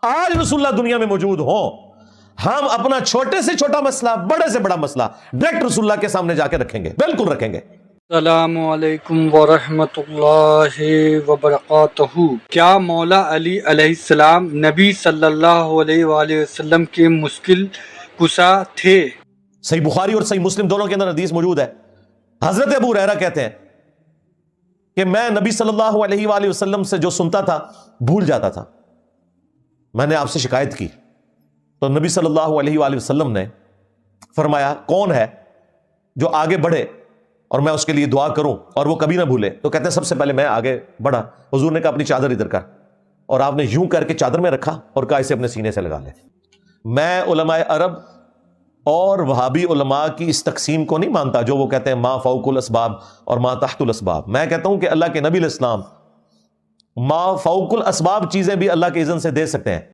آج رسول اللہ دنیا میں موجود ہوں، ہم اپنا چھوٹے سے چھوٹا مسئلہ، بڑے سے بڑا مسئلہ ڈائریکٹ رسول اللہ کے سامنے جا کے رکھیں گے، بالکل رکھیں گے۔ السلام علیکم ورحمۃ اللہ وبرکاتہ۔ کیا مولا علی علیہ السلام نبی صلی اللہ علیہ وآلہ وسلم کے مشکل کشا تھے؟ صحیح بخاری اور صحیح مسلم دونوں کے اندر حدیث موجود ہے۔ حضرت ابو ہریرہ کہتے ہیں کہ میں نبی صلی اللہ علیہ وآلہ وسلم سے جو سنتا تھا بھول جاتا تھا، میں نے آپ سے شکایت کی تو نبی صلی اللہ علیہ وآلہ وسلم نے فرمایا کون ہے جو آگے بڑھے اور میں اس کے لیے دعا کروں اور وہ کبھی نہ بھولے؟ تو کہتے ہیں سب سے پہلے میں آگے بڑھا، حضور نے کہا اپنی چادر ادھر کر، اور آپ نے یوں کر کے چادر میں رکھا اور کہا اسے اپنے سینے سے لگا لے۔ میں علماء عرب اور وہابی علماء کی اس تقسیم کو نہیں مانتا جو وہ کہتے ہیں ما فوق الاسباب اور ما تحت الاسباب۔ میں کہتا ہوں کہ اللہ کے نبی علیہ السلام ما فوق الاسباب چیزیں بھی اللہ کے اذن سے دے سکتے ہیں۔